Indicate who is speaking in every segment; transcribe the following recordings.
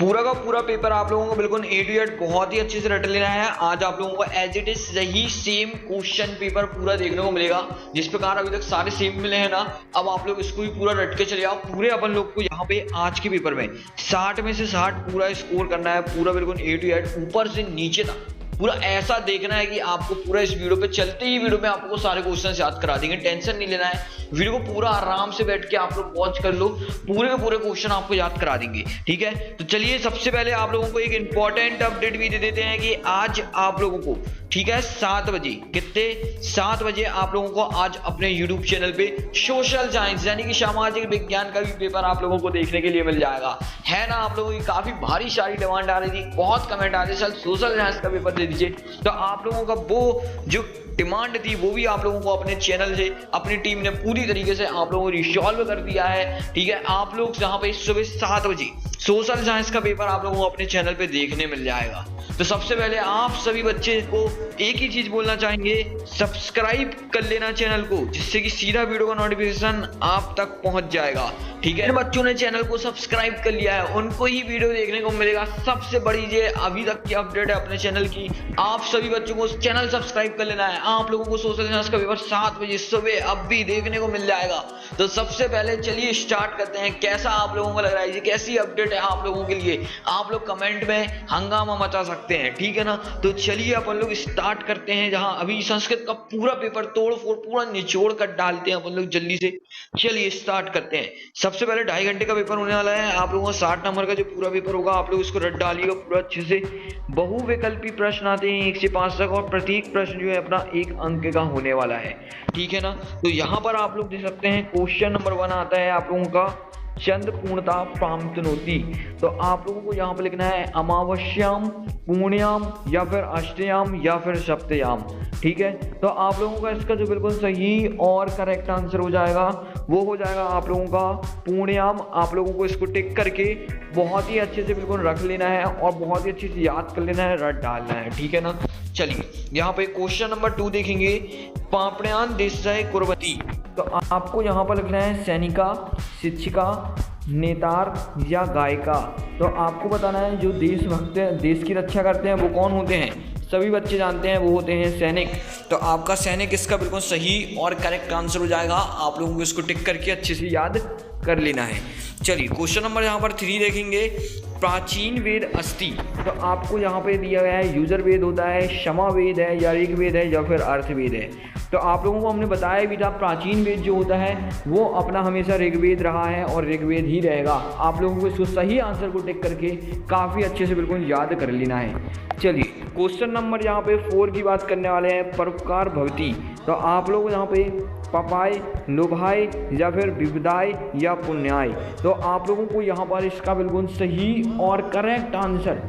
Speaker 1: पूरा का पूरा पेपर आप लोगों को बिल्कुल ए टू जेड बहुत ही अच्छे से रट लेना है। आज आप लोगों को एज इट इज सही सेम क्वेश्चन पेपर पूरा देखने को मिलेगा। जिस प्रकार अभी तक सारे सेम मिले हैं ना, अब आप लोग इसको भी पूरा रट के चले आओ। पूरे अपन लोग को यहाँ पे आज के पेपर में 60 में से 60 पूरा स्कोर करना है, पूरा बिल्कुल ए टू जेड ऊपर से नीचे तक पूरा ऐसा देखना है कि आपको पूरा इस वीडियो पे चलते ही वीडियो में आपको सारे क्वेश्चन याद करा देंगे। टेंशन नहीं लेना है, वीडियो को पूरा आराम से बैठ के आप लोग वॉच कर लो, पूरे के पूरे क्वेश्चन आपको याद करा देंगे। ठीक है, तो चलिए सबसे पहले आप लोगों को एक इंपॉर्टेंट अपडेट भी दे देते हैं कि आज आप लोगों को, ठीक है, 7 बजे, कितने 7 बजे आप लोगों को आज अपने यूट्यूब चैनल पे सोशल साइंस यानी कि सामाजिक विज्ञान का भी पेपर आप लोगों को देखने के लिए मिल जाएगा। है ना, आप लोगों की काफी भारी सारी डिमांड आ रही थी, बहुत कमेंट आ रहे थे, सोशल साइंस का पेपर दे दीजिए। तो आप लोगों का वो जो डिमांड थी वो भी आप लोगों को अपने चैनल से अपनी टीम ने पूरी तरीके से आप लोगों को रिसॉल्व कर दिया है। ठीक है, आप लोग जहां पे सुबह 7 बजे सोशल साइंस का पेपर आप लोगों को अपने चैनल पे देखने मिल जाएगा। तो सबसे पहले आप सभी बच्चे को एक ही चीज बोलना चाहेंगे, सब्सक्राइब कर लेना चैनल को, जिससे कि सीधा वीडियो का नोटिफिकेशन आप तक पहुंच जाएगा। ठीक है, बच्चों ने चैनल को सब्सक्राइब कर लिया है उनको ही वीडियो देखने को मिलेगा। सबसे बड़ी ये अभी तक की अपडेट है अपने चैनल की, आप सभी बच्चों को चैनल सब्सक्राइब कर लेना है। आप लोगों को सोशल साइंस का पेपर 7 बजे सुबह अब भी देखने को मिल जाएगा। तो सबसे पहले चलिए स्टार्ट करते हैं। कैसा आप लोगों को लग रहा है, ये कैसी अपडेट है आप लोगों के लिए, आप लोग कमेंट में हंगामा मचा सकते हैं। ठीक है ना, तो चलिए अपन लोग स्टार्ट करते हैं। जहां अभी संस्कृत का पूरा पेपर तोड़ फोड़ पूरा निचोड़ कर डालते हैं अपन लोग जल्दी से। चलिए स्टार्ट करते हैं। सबसे पहले 2.5 घंटे का पेपर होने वाला है। आप लोगों का 60 नंबर का जो पूरा पेपर होगा, आप लोग इसको रट डालिएगा पूरा अच्छे से। बहुविकल्पी प्रश्न आते हैं 1 से 5 तक, और प्रत्येक प्रश्न जो है अपना 1 अंक का होने वाला है। ठीक है ना, तो यहाँ पर आप लोग देख सकते हैं क्वेश्चन नंबर 1 आता है आप लोगों का, चंद पूर्णता प्राप्तनोति। तो आप लोगों को यहाँ पर लिखना है अमावस्याम, पूर्णियाम, या फिर अष्टयाम, या फिर सप्तयाम। ठीक है, तो आप लोगों का इसका जो बिल्कुल सही और करेक्ट आंसर हो जाएगा वो हो जाएगा आप लोगों का पूर्णियाम। आप लोगों को इसको टिक करके बहुत ही अच्छे से बिल्कुल रख लेना है और बहुत ही अच्छे से याद कर लेना है, रट डालना है। ठीक है ना, चलिए यहाँ पे क्वेश्चन नंबर 2 देखेंगे, पापड़यान देशय कुर्वती। तो आपको यहाँ पर लिखना है सैनिका, शिक्षिका, नेतार या गायिका। तो आपको बताना है जो देशभक्त देश की रक्षा करते हैं वो कौन होते हैं, सभी बच्चे जानते हैं, वो होते हैं सैनिक। तो आपका सैनिक इसका बिल्कुल सही और करेक्ट आंसर हो जाएगा। आप लोगों को इसको टिक करके अच्छे से याद कर लेना है। चलिए क्वेश्चन नंबर यहाँ पर 3 देखेंगे, प्राचीन वेद अस्ति। तो आपको यहाँ पे दिया गया है युजर वेद होता है, क्षमा वेद है, या ऋग वेद है, या फिर अर्थ वेद है। तो आप लोगों को हमने बताया भी था प्राचीन वेद जो होता है वो अपना हमेशा ऋग्वेद रहा है और ऋग्वेद ही रहेगा। आप लोगों को इसको सही आंसर को टिक करके काफ़ी अच्छे से बिल्कुल याद कर लेना है। चलिए क्वेश्चन नंबर यहाँ पे 4 की बात करने वाले हैं, परोपकार भवती। तो आप लोग यहाँ पे पपाय, नुभाय, या फिर विविधाय, या पुण्याय। तो आप लोगों को यहाँ पर इसका बिल्कुल सही और करेक्ट आंसर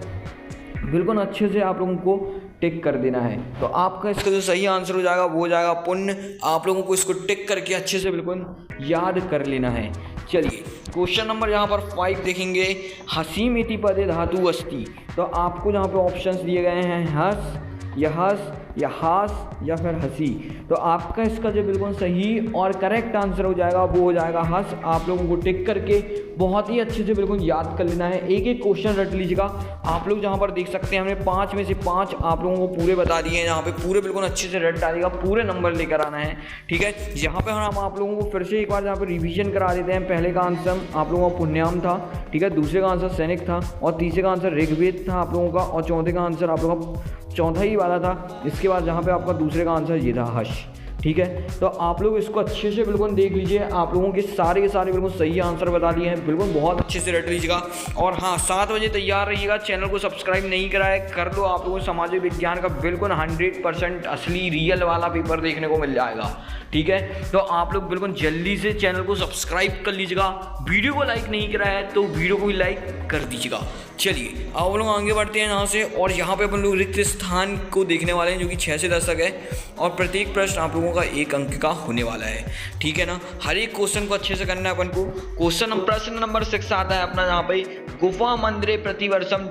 Speaker 1: बिल्कुल अच्छे से आप लोगों को टिक कर देना है। तो आपका इसका जो सही आंसर हो जाएगा वो हो जाएगा पुण्य। आप लोगों को इसको टिक करके अच्छे से बिल्कुल याद कर लेना है। चलिए क्वेश्चन नंबर यहाँ पर 5 देखेंगे, हसीमिति पदे धातु अस्ति। तो आपको यहाँ पे ऑप्शंस दिए गए हैं हस, या हस, या हास, या फिर हंसी। तो आपका इसका जो बिल्कुल सही और करेक्ट आंसर हो जाएगा वो हो जाएगा हंस। आप लोगों को टिक करके बहुत ही अच्छे से बिल्कुल याद कर लेना है, एक एक क्वेश्चन रट लीजिएगा। आप लोग जहाँ पर देख सकते हैं हमने 5 में से 5 आप लोगों को पूरे बता दिए हैं, यहाँ पे पूरे बिल्कुल अच्छे से रट डालिएगा, पूरे नंबर लेकर आना है। ठीक है, यहाँ पे हम आप लोगों को फिर से एक बार यहाँ पर रिविजन करा देते हैं। पहले का आंसर आप लोगों का पुण्याम था, ठीक है, दूसरे का आंसर सैनिक था, और तीसरे का आंसर ऋग्वेद था आप लोगों का, और चौथे का आंसर आप लोगों का चौथा ही वाला था। इसके बाद जहाँ पे आपका दूसरे का आंसर ये था हर्ष। ठीक है, तो आप लोग इसको अच्छे से बिल्कुल देख लीजिए। आप लोगों के सारे बिल्कुल सही आंसर बता दिए हैं, बिल्कुल बहुत अच्छे से रट लीजिएगा। और हाँ, 7 बजे तैयार रहिएगा। चैनल को सब्सक्राइब नहीं करा है कर लो। आप लोगों को सामाजिक विज्ञान का बिल्कुल 100% असली रियल वाला पेपर देखने को मिल जाएगा। ठीक है, तो आप लोग बिल्कुल जल्दी से चैनल को सब्सक्राइब कर लीजिएगा। वीडियो को लाइक नहीं करा है तो वीडियो को भी लाइक कर दीजिएगा। चलिए अब लोग आगे बढ़ते हैं यहाँ से, और यहाँ पे अपन लोग रिक्त स्थान को देखने वाले हैं जो कि 6 से 10 तक है, और प्रत्येक प्रश्न आप लोगों का 1 अंक का होने वाला है। ठीक है ना, हर एक क्वेश्चन को अच्छे से करना है अपन को। प्रश्न नंबर 6 आता है अपना यहाँ पे, गुफा मंदिरे प्रतिवर्षम ...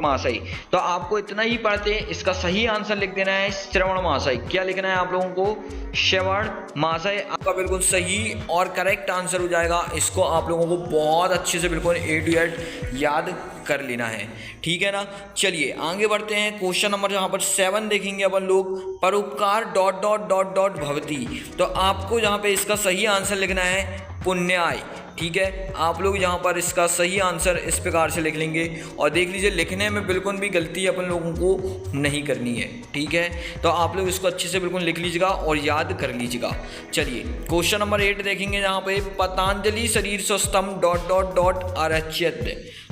Speaker 1: महाशय। तो आपको इतना ही पढ़ते इसका सही आंसर लिख देना है श्रवण महाशय। क्या लिखना है आप लोगों को, श्रवण महाशय। आपका बिल्कुल सही और करेक्ट आंसर हो जाएगा। इसको आप लोगों को बहुत अच्छे से बिल्कुल A to Z याद कर लेना है, ठीक है ना। चलिए आगे बढ़ते हैं। क्वेश्चन नंबर यहाँ पर 7 देखेंगे अपन लोग, परोपकार डॉट डॉट डॉट डॉट भवती। तो आपको यहाँ पे इसका सही आंसर लिखना है पुण्याय, ठीक है। आप लोग यहाँ पर इसका सही आंसर इस प्रकार से लिख लेंगे और देख लीजिए लिखने में बिल्कुल भी गलती अपन लोगों को नहीं करनी है, ठीक है। तो आप लोग इसको अच्छे से बिल्कुल लिख लीजिएगा और याद कर लीजिएगा। चलिए क्वेश्चन नंबर 8 देखेंगे यहाँ पे, पतंजलि शरीर स्वस्थम डॉट डॉट डॉट अरच्यत।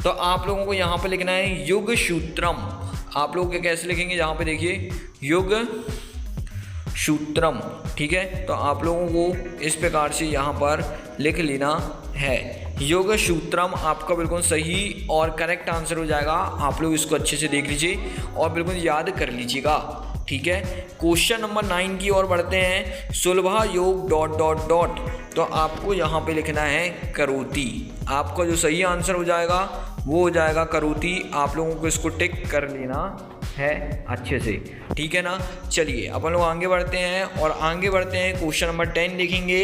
Speaker 1: तो आप लोगों को यहाँ पे लिखना है युग सूत्रम। आप लोग कैसे लिखेंगे, यहाँ पे देखिए युग सूत्रम, ठीक है। तो आप लोगों को इस प्रकार से यहाँ पर लिख लेना है योग सूत्रम। आपका बिल्कुल सही और करेक्ट आंसर हो जाएगा। आप लोग इसको अच्छे से देख लीजिए और बिल्कुल याद कर लीजिएगा, ठीक है। क्वेश्चन नंबर 9 की ओर बढ़ते हैं, सुलभा योग डॉट डॉट डॉट। तो आपको यहाँ पे लिखना है करोति। आपका जो सही आंसर हो जाएगा वो हो जाएगा करोति। आप लोगों को इसको टिक कर लेना है अच्छे से, ठीक है ना। चलिए अपन लोग आगे बढ़ते हैं और आगे बढ़ते हैं। क्वेश्चन नंबर 10 देखेंगे,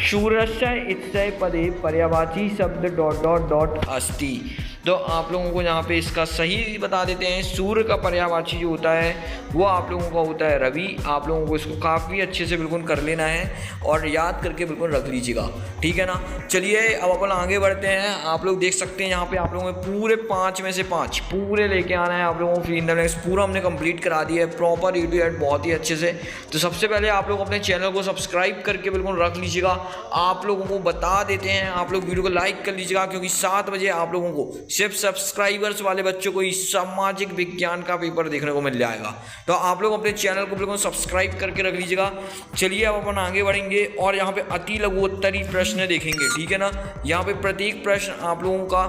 Speaker 1: शूरस्य इत्सय पदे पर्यायवाची शब्द डॉट डॉट डॉट अस्ति। तो आप लोगों को यहाँ पे इसका सही बता देते हैं। सूर्य का पर्यायवाची जो होता है वो आप लोगों का होता है रवि। आप लोगों को इसको काफ़ी अच्छे से बिल्कुल कर लेना है और याद करके बिल्कुल रख लीजिएगा, ठीक है ना। चलिए अब अपन आगे बढ़ते हैं। आप लोग देख सकते हैं यहाँ पे आप लोगों में पूरे 5 में से 5 पूरे लेके आना है। आप लोगों को फिल इन द ब्लैंक्स पूरा हमने कंप्लीट करा दिया है प्रॉपर A to Z बहुत ही अच्छे से। तो सबसे पहले आप लोग अपने चैनल को सब्सक्राइब करके बिल्कुल रख लीजिएगा। आप लोगों को बता देते हैं, आप लोग वीडियो को लाइक कर लीजिएगा क्योंकि 7 बजे आप लोगों को सिर्फ सब्सक्राइबर्स वाले बच्चों को ही सामाजिक विज्ञान का पेपर देखने को मिल जाएगा। तो आप लोग अपने चैनल को बिल्कुल सब्सक्राइब करके रख लीजिएगा। चलिए अब अपन आगे बढ़ेंगे और यहाँ पे अति लघुत्तरी प्रश्न देखेंगे, ठीक है ना। यहाँ पे प्रत्येक प्रश्न आप लोगों का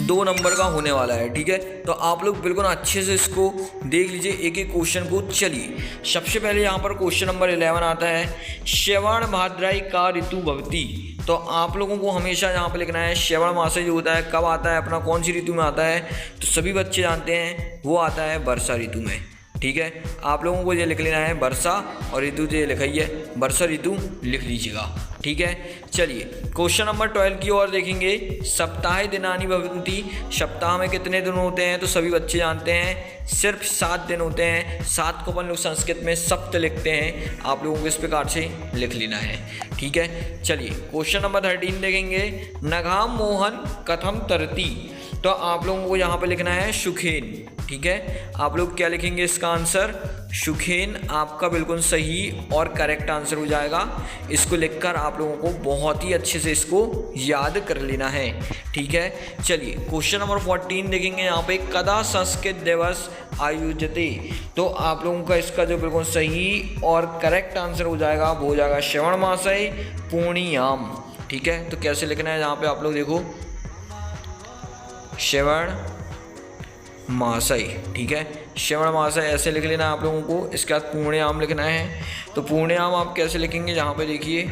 Speaker 1: 2 नंबर का होने वाला है, ठीक है। तो आप लोग बिल्कुल अच्छे से इसको देख लीजिए एक एक क्वेश्चन को। चलिए सबसे पहले यहाँ पर क्वेश्चन नंबर 11 आता है, श्रवण भाद्राई का ऋतु भवती। तो आप लोगों को हमेशा यहाँ पे लिखना है श्रवण मास जो होता है कब आता है, अपना कौन सी ऋतु में आता है। तो सभी बच्चे जानते हैं वो आता है वर्षा ऋतु में, ठीक है। आप लोगों को ये लिख लेना है वर्षा और ऋतु जो लिखाई है वर्षा ऋतु लिख लीजिएगा, ठीक है। चलिए क्वेश्चन नंबर 12 की ओर देखेंगे, सप्ताह दिनानि भवन्ति। सप्ताह में कितने दिन होते हैं। तो सभी बच्चे जानते हैं सिर्फ 7 दिन होते हैं। 7 को अपन लोग संस्कृत में सप्त लिखते हैं। आप लोगों को इस प्रकार से लिख लेना है, ठीक है। चलिए क्वेश्चन नंबर 13 देखेंगे, नघाम मोहन कथम तरती। तो आप लोगों को यहाँ पे लिखना है सुखेन, ठीक है। आप लोग क्या लिखेंगे इसका आंसर सुखेन। आपका बिल्कुल सही और करेक्ट आंसर हो जाएगा। इसको लिखकर आप लोगों को बहुत ही अच्छे से इसको याद कर लेना है, ठीक है। चलिए क्वेश्चन नंबर 14 देखेंगे, यहाँ पे कदा संस्कृत दिवस आयोजते। तो आप लोगों का इसका जो बिल्कुल सही और करेक्ट आंसर हो जाएगा वो हो जाएगा श्रवण मासय पूर्णियाम, ठीक है। तो कैसे लिखना है यहाँ पे आप लोग देखो, श्रवण मासय, ठीक है। श्रवण मासय ऐसे लिख लेना है आप लोगों को। इसके बाद पूर्णियाम लिखना है। तो पूर्णियाम आप कैसे लिखेंगे, यहाँ पे देखिए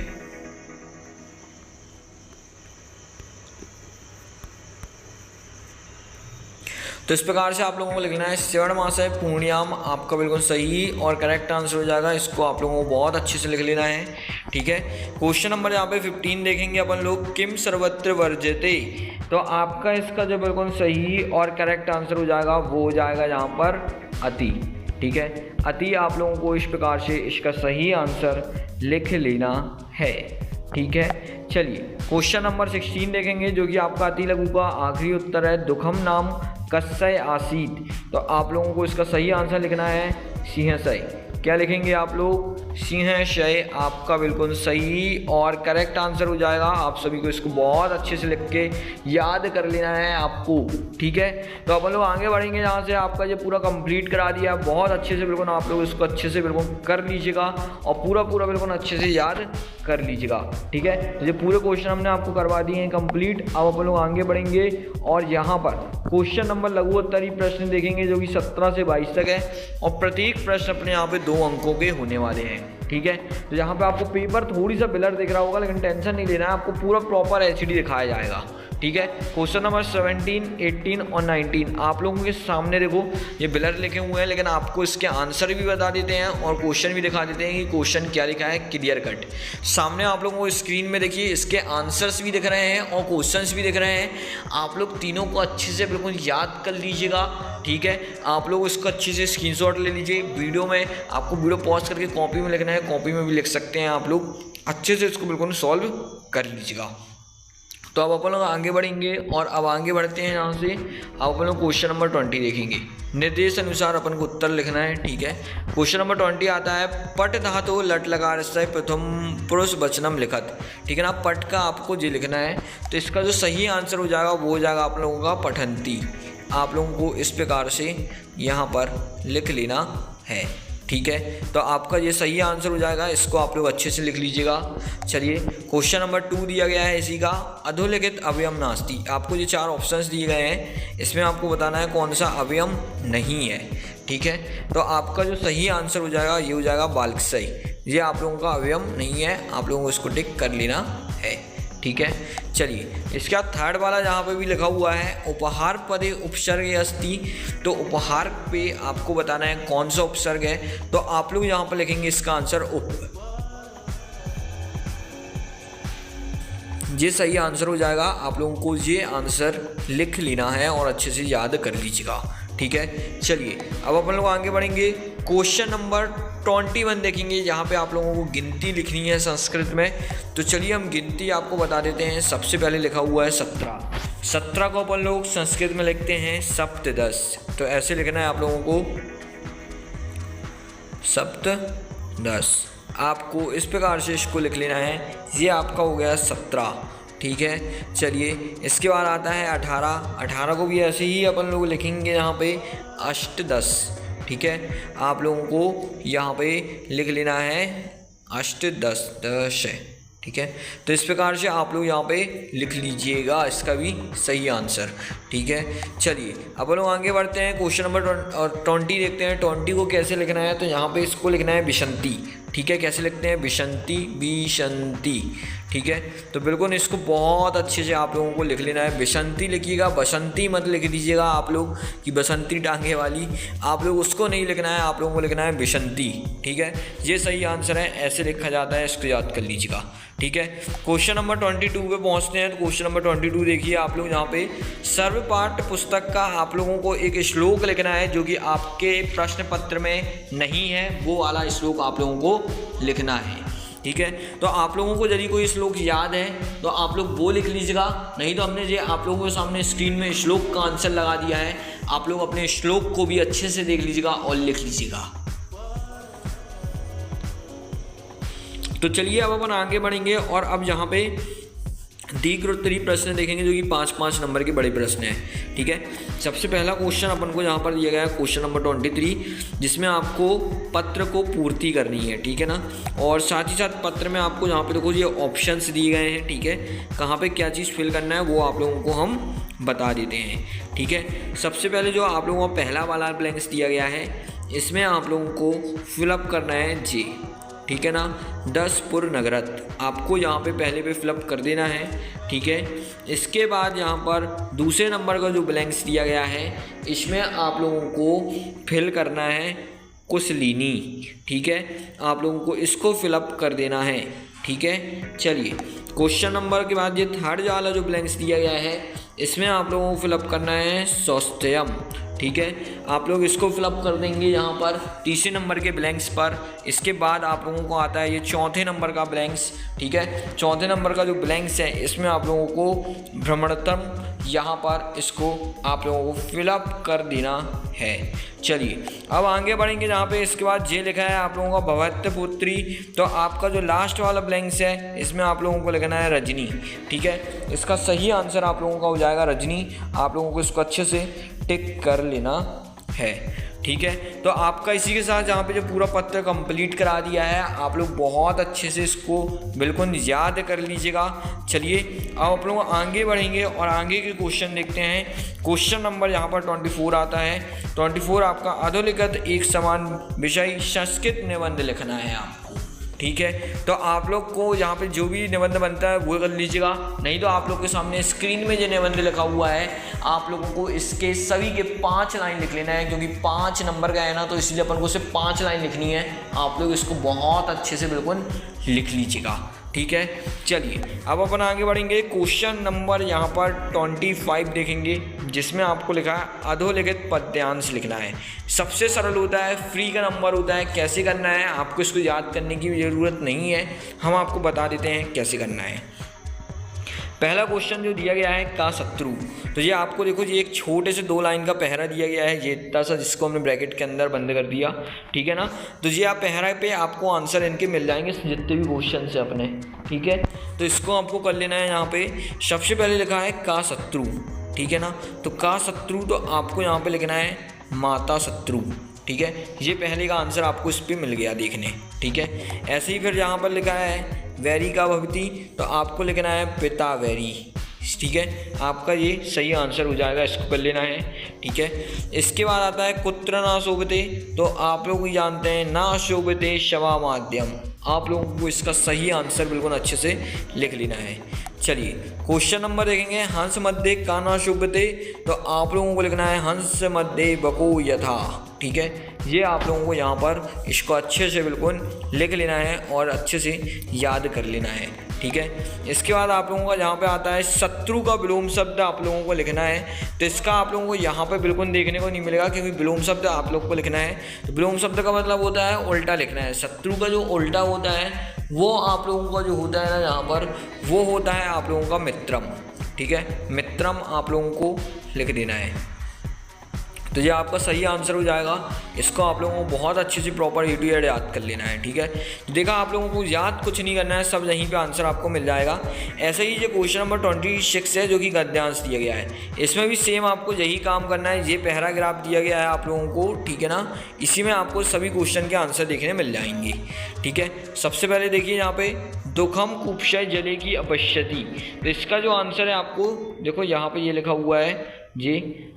Speaker 1: तो इस प्रकार से आप लोगों को लिखना है श्रवण मासय पूर्णियाम। आपका बिल्कुल सही और करेक्ट आंसर हो जाएगा। इसको आप लोगों को बहुत अच्छे से लिख लेना है, ठीक है। क्वेश्चन नंबर यहाँ पे 15 देखेंगे अपन लोग, किम सर्वत्र वर्जते। तो आपका इसका जो बिल्कुल सही और करेक्ट आंसर हो जाएगा वो हो जाएगा यहाँ पर अति, ठीक है। अति आप लोगों को इस प्रकार से इसका सही आंसर लिख लेना है, ठीक है। चलिए क्वेश्चन नंबर 16 देखेंगे जो कि आपका अति लघु का आखिरी उत्तर है, दुखम नाम कस्य आसीत। तो आप लोगों को इसका सही आंसर लिखना है सिंहशय। क्या लिखेंगे आप लोग, सिंहशय। आपका बिल्कुल सही और करेक्ट आंसर हो जाएगा। आप सभी को इसको बहुत अच्छे से लिख के याद कर लेना है आपको, ठीक है। तो अपन लोग आगे बढ़ेंगे जहाँ से आपका ये पूरा कंप्लीट करा दिया बहुत अच्छे से। बिल्कुल आप लोग इसको अच्छे से बिल्कुल कर लीजिएगा और पूरा बिल्कुल अच्छे से याद कर लीजिएगा, ठीक है। तो ये पूरे क्वेश्चन हमने आपको करवा दिए हैं कंप्लीट। अब अपन लोग आगे बढ़ेंगे और यहाँ पर क्वेश्चन नंबर लघुत्तरी प्रश्न देखेंगे जो कि 17 से 22 तक है और प्रत्येक प्रश्न अपने यहाँ पे 2 अंकों के होने वाले हैं, ठीक है। तो यहाँ पे आपको पेपर थोड़ी सा ब्लर दिख रहा होगा लेकिन टेंशन नहीं लेना है, आपको पूरा प्रॉपर एचडी दिखाया जाएगा, ठीक है। क्वेश्चन नंबर 17, 18 और 19 आप लोगों के सामने देखो ये ब्लर लिखे हुए हैं, लेकिन आपको इसके आंसर भी बता देते हैं और क्वेश्चन भी दिखा देते हैं कि क्वेश्चन क्या लिखा है क्लियर कट। सामने आप लोगों को स्क्रीन में देखिए इसके आंसर्स भी दिख रहे हैं और क्वेश्चंस भी दिख रहे हैं। आप लोग तीनों को अच्छे से बिल्कुल याद कर लीजिएगा, ठीक है। आप लोग इसको अच्छे से स्क्रीनशॉट ले लीजिए। वीडियो में आपको वीडियो पॉज करके कॉपी में लिखना है, कॉपी में भी लिख सकते हैं। आप लोग अच्छे से इसको बिल्कुल सॉल्व कर लीजिएगा। तो अब अपन लोग आगे बढ़ेंगे और अब आगे बढ़ते हैं यहाँ से। अब अपन लोग क्वेश्चन नंबर 20 देखेंगे। निर्देश अनुसार अपन को उत्तर लिखना है, ठीक है। क्वेश्चन नंबर 20 आता है पट धातु लट लगा रस्ता प्रथम पुरुष वचनम लिखत, ठीक है ना। पट का आपको जी लिखना है, तो इसका जो सही आंसर हो जाएगा वो हो जाएगा आप लोगों का पठंती। आप लोगों को इस प्रकार से यहाँ पर लिख लेना है, ठीक है। तो आपका ये सही आंसर हो जाएगा, इसको आप लोग अच्छे से लिख लीजिएगा। चलिए क्वेश्चन नंबर 2 दिया गया है इसी का, अधोलिखित अवयव नास्ति। आपको ये 4 ऑप्शंस दिए गए हैं, इसमें आपको बताना है कौन सा अवयव नहीं है, ठीक है। तो आपका जो सही आंसर हो जाएगा ये हो जाएगा बालकसई। ये आप लोगों का अवयव नहीं है, आप लोगों को इसको टिक कर लेना है, ठीक है। चलिए इसके बाद थर्ड वाला जहाँ पे भी लिखा हुआ है उपहार पदे उपसर्ग अस्ति, तो उपहार पे आपको बताना है कौन सा उपसर्ग है। तो आप लोग यहाँ पर लिखेंगे इसका आंसर उप। ये सही आंसर हो जाएगा, आप लोगों को ये आंसर लिख लेना है और अच्छे से याद कर लीजिएगा, ठीक है। चलिए अब अपन लोग आगे बढ़ेंगे। क्वेश्चन नंबर 21 देखेंगे, जहाँ पे आप लोगों को गिनती लिखनी है संस्कृत में। तो चलिए हम गिनती आपको बता देते हैं। सबसे पहले लिखा हुआ है 17। 17 को अपन लोग संस्कृत में लिखते हैं सप्तदश। तो ऐसे लिखना है आप लोगों को सप्तदश। आपको इस प्रकार से इसको लिख लेना है। ये आपका हो गया 17, ठीक है। चलिए इसके बाद आता है 18। 18 को भी ऐसे ही अपन लोग लिखेंगे यहाँ पे अष्टदश, ठीक है। आप लोगों को यहाँ पे लिख लेना है अष्टदश दश है, ठीक है। तो इस प्रकार से आप लोग यहाँ पे लिख लीजिएगा इसका भी सही आंसर, ठीक है। चलिए अब लोग आगे बढ़ते हैं। क्वेश्चन नंबर 20 देखते हैं। 20 को कैसे लिखना है, तो यहाँ पे इसको लिखना है बिशंती, ठीक है। कैसे लिखते हैं बिशंती, बिशंती, ठीक है। तो बिल्कुल इसको बहुत अच्छे से आप लोगों को लिख लेना है। बिशंती लिखिएगा, बसंती मत लिख दीजिएगा आप लोग कि बसंती टांगे वाली, आप लोग उसको नहीं लिखना है, आप लोगों को लिखना है बिशंती, ठीक है। ये सही आंसर है, ऐसे लिखा जाता है, इसको याद कर लीजिएगा, ठीक है। क्वेश्चन नंबर 22 पे पहुंचते हैं। तो क्वेश्चन नंबर 22 देखिए आप लोग यहाँ पे सर्वपाठ पुस्तक का आप लोगों को एक श्लोक लिखना है जो कि आपके प्रश्न पत्र में नहीं है, वो वाला श्लोक आप लोगों को लिखना है, ठीक है। तो आप लोगों को यदि कोई श्लोक याद है तो आप लोग वो लिख लीजिएगा, नहीं तो हमने जो आप लोगों के सामने स्क्रीन में श्लोक का आंसर लगा दिया है, आप लोग अपने श्लोक को भी अच्छे से देख लीजिएगा और लिख लीजिएगा। तो चलिए अब अपन आगे बढ़ेंगे और अब यहाँ पे दीर्घोत्तरी प्रश्न देखेंगे जो कि 5-5 नंबर के बड़े प्रश्न हैं, ठीक है। सबसे पहला क्वेश्चन अपन को यहाँ पर दिया गया है क्वेश्चन नंबर 23, जिसमें आपको पत्र को पूर्ति करनी है, ठीक है ना। और साथ ही साथ पत्र में आपको यहाँ पे देखो ये ऑप्शंस दिए गए हैं, ठीक है। कहाँ पे क्या चीज़ फिल करना है वो आप लोगों को हम बता देते हैं, ठीक है। सबसे पहले जो आप लोगों को पहला वाला ब्लैंक्स दिया गया है, इसमें आप लोगों को फिलअप करना है जे, ठीक है ना। 10 पुर नगरत आपको यहाँ पे पहले पे फिलअप कर देना है, ठीक है। इसके बाद यहाँ पर दूसरे नंबर का जो ब्लैंक्स दिया गया है, इसमें आप लोगों को फिल करना है कुशलिनी, ठीक है। आप लोगों को इसको फिलअप कर देना है, ठीक है। चलिए क्वेश्चन नंबर के बाद ये थर्ड वाला जो ब्लैंक्स दिया गया है, इसमें आप लोगों को फिलअप करना है सौस्थयम, ठीक है। आप लोग इसको फिलअप कर देंगे यहाँ पर तीसरे नंबर के ब्लैंक्स पर। इसके बाद आप लोगों को आता है ये चौथे नंबर का ब्लैंक्स, ठीक है। चौथे नंबर का जो ब्लैंक्स है इसमें आप लोगों को भ्रमणतम यहाँ पर इसको आप लोगों को फिलअप कर देना है। चलिए अब आगे बढ़ेंगे, जहाँ पे इसके बाद ये लिखा है आप लोगों का भवत्य पुत्री। तो आपका जो लास्ट वाला ब्लैंक्स है इसमें आप लोगों को लिखना है रजनी, ठीक है। इसका सही आंसर आप लोगों का हो जाएगा रजनी। आप लोगों को इसको अच्छे से टिक कर लेना है, ठीक है। तो आपका इसी के साथ यहाँ पे जो पूरा पत्र कंप्लीट करा दिया है, आप लोग बहुत अच्छे से इसको बिल्कुल याद कर लीजिएगा। चलिए अब आप लोग आगे बढ़ेंगे और आगे के क्वेश्चन देखते हैं। क्वेश्चन नंबर यहाँ पर 24 आता है। 24 आपका अधोलिखित एक समान विषय संस्कृत निबंध लिखना है आपको, ठीक है। तो आप लोग को यहाँ पे जो भी निबंध बनता है वो कर लीजिएगा, नहीं तो आप लोग के सामने स्क्रीन में जो निबंध लिखा हुआ है आप लोगों को इसके सभी के 5 लाइन लिख लेना है, क्योंकि 5 नंबर का है ना, तो इसलिए अपन को सिर्फ 5 लाइन लिखनी है। आप लोग इसको बहुत अच्छे से बिल्कुल लिख लीजिएगा, ठीक है। चलिए अब अपन आगे बढ़ेंगे। क्वेश्चन नंबर यहाँ पर 25 देखेंगे, जिसमें आपको लिखा है अधोलिखित पद्यांश लिखना है। सबसे सरल होता है, फ्री का नंबर होता है। कैसे करना है आपको इसको याद करने की ज़रूरत नहीं है, हम आपको बता देते हैं कैसे करना है। पहला क्वेश्चन जो दिया गया है का शत्रु, तो ये आपको देखो ये एक छोटे से 2 लाइन का पहरा दिया गया है, ये इतना सा, जिसको हमने ब्रैकेट के अंदर बंद कर दिया, ठीक है ना। तो ये आप पहरा पे आपको आंसर इनके मिल जाएंगे जितने भी क्वेश्चन है अपने, ठीक है। तो इसको आपको कर लेना है। यहाँ पे सबसे पहले लिखा है का शत्रु, ठीक है ना। तो का शत्रु, तो आपको यहाँ पे लिखना है माता शत्रु, ठीक है। ये पहले का आंसर आपको इस पर मिल गया देखने, ठीक है। ऐसे ही फिर यहाँ पर लिखा है वैरी का भवती, तो आपको लिखना है पिता वैरी, ठीक है। आपका ये सही आंसर हो जाएगा, इसको कर लेना है, ठीक है। इसके बाद आता है कुत्र ना शोभते, तो आप लोग जानते हैं ना शोभते शवा माध्यम, आप लोगों को इसका सही आंसर बिल्कुल अच्छे से लिख लेना है। चलिए क्वेश्चन नंबर देखेंगे। हंस मध्य का ना शोभते, तो आप लोगों को लिखना है हंस मध्य बको यथा, ठीक है। ये आप लोगों को यहाँ पर इसको अच्छे से बिल्कुल लिख लेना है और अच्छे से याद कर लेना है, ठीक है। इसके बाद आप लोगों का यहाँ पे आता है शत्रु का विलोम शब्द आप लोगों को लिखना है। तो इसका आप लोगों को यहाँ पे बिल्कुल देखने को नहीं मिलेगा, क्योंकि विलोम शब्द आप लोग को लिखना है। तो विलोम शब्द का मतलब होता है उल्टा लिखना है। शत्रु का जो उल्टा होता है वो आप लोगों का जो होता है ना यहाँ पर, वो होता है आप लोगों का मित्रम, ठीक है। मित्रम आप लोगों को लिख देना है, तो ये आपका सही आंसर हो जाएगा। इसको आप लोगों को बहुत अच्छे से प्रॉपर A to Z याद कर लेना है, ठीक है। तो देखा, आप लोगों को याद कुछ नहीं करना है, सब यहीं पे आंसर आपको मिल जाएगा। ऐसे ही ये क्वेश्चन नंबर 26 है, जो कि गद्यांश दिया गया है, इसमें भी सेम आपको यही काम करना है। ये पैराग्राफ दिया गया है आप लोगों को, ठीक है ना। इसी में आपको सभी क्वेश्चन के आंसर देखने मिल जाएंगे, ठीक है। सबसे पहले देखिए यहाँ पे दुखम कुपशय जले की अपश्यति, तो इसका जो आंसर है आपको देखो यहाँ पे ये लिखा हुआ है जी,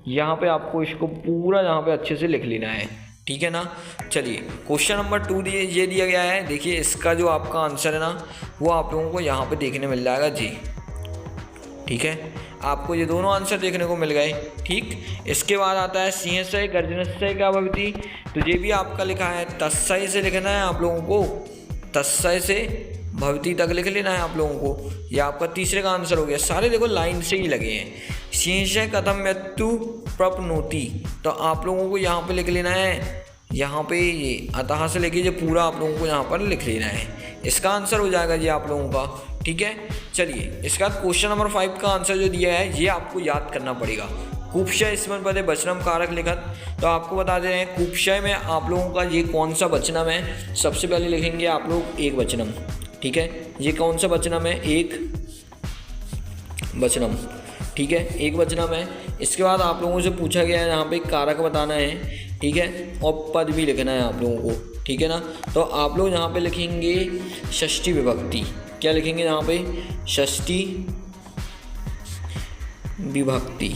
Speaker 1: यहाँ पे आपको इसको पूरा यहाँ पे अच्छे से लिख लेना है, ठीक है ना। चलिए क्वेश्चन नंबर 2 ये दिया गया है, देखिए इसका जो आपका आंसर है ना, वो आप लोगों को यहाँ पे देखने मिल जाएगा जी, ठीक है। आपको ये दोनों आंसर देखने को मिल गए, ठीक। इसके बाद आता है सिंहशय गर्जनशय का भवती, तो ये भी आपका लिखा है तत्सय से लिखना है आप लोगों को, तत्सय से भवती तक लिख लेना है आप लोगों को। ये आपका तीसरे का आंसर हो गया। सारे देखो लाइन से ही लगे हैं। सिंहशय कथम मृत्यु प्रपनोति, तो आप लोगों को यहाँ पे लिख लेना है, यहाँ पे ये अतः से लेके ये पूरा आप लोगों को यहाँ पर लिख लेना है। इसका आंसर हो जाएगा जी आप लोगों का, ठीक है। चलिए इसका क्वेश्चन नंबर 5 का आंसर जो दिया है ये आपको याद करना पड़ेगा। कुपशय स्मरण पदे वचनम कारक लिखत, तो आपको बता दे रहे हैं कुपशय में आप लोगों का ये कौन सा वचनम है। सबसे पहले लिखेंगे आप लोग एक वचनम, ठीक है। ये कौन सा वचनम है, एक वचनम, ठीक है, एक वचनम है। इसके बाद आप लोगों से पूछा गया है यहाँ पे कारक बताना है, ठीक है, और पद भी लिखना है आप लोगों को, ठीक है ना। तो आप लोग यहाँ पे लिखेंगे षष्ठी विभक्ति, क्या लिखेंगे यहाँ पे, षष्ठी विभक्ति।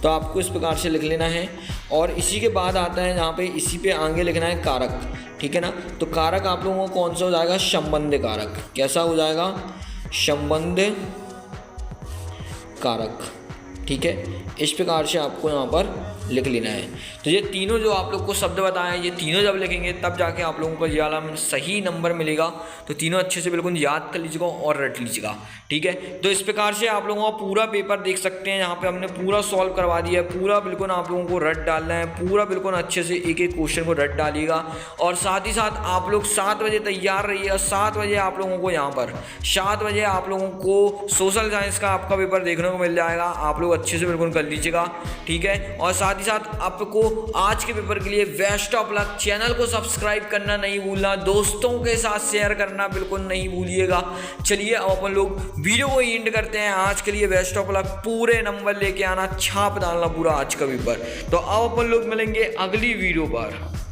Speaker 1: तो आपको इस प्रकार से लिख लेना है। और इसी के बाद आता है यहाँ पे, इसी पे आगे लिखना है कारक, ठीक है ना। तो कारक आप लोगों को कौन सा हो जाएगा, संबंध कारक। कैसा हो जाएगा, संबंध कारक, ठीक है। इस प्रकार से आपको यहाँ पर लिख लेना है। तो ये तीनों जो आप लोग को शब्द बताएं, ये तीनों जब लिखेंगे तब जाके आप लोगों को ये वाला सही नंबर मिलेगा। तो तीनों अच्छे से बिल्कुल याद कर लीजिएगा और रट लीजिएगा, ठीक है। तो इस प्रकार से आप लोगों का पूरा पेपर देख सकते हैं। यहाँ पे हमने पूरा सॉल्व करवा दिया है, पूरा बिल्कुल आप लोगों को रट डालना है, पूरा बिल्कुल अच्छे से एक एक क्वेश्चन को रट डालिएगा। और साथ ही साथ आप लोग 7 बजे तैयार रहिएगा। 7 बजे आप लोगों को यहाँ पर 7 बजे आप लोगों को सोशल साइंस का आपका पेपर देखने को मिल जाएगा। आप लोग अच्छे से बिल्कुल कर लीजिएगा, ठीक है। और साथ ही साथ आपको आज के पेपर के लिए बेस्ट ऑफ लक। चैनल को सब्सक्राइब करना नहीं भूलना, दोस्तों के साथ शेयर करना बिल्कुल नहीं भूलिएगा। चलिए अब अपन लोग वीडियो को एंड करते हैं। आज के लिए बेस्ट ऑफ लक, पूरे नंबर लेके आना, छाप डालना पूरा आज का पेपर। तो अब अपन लोग मिलेंगे अगली वीडियो पर।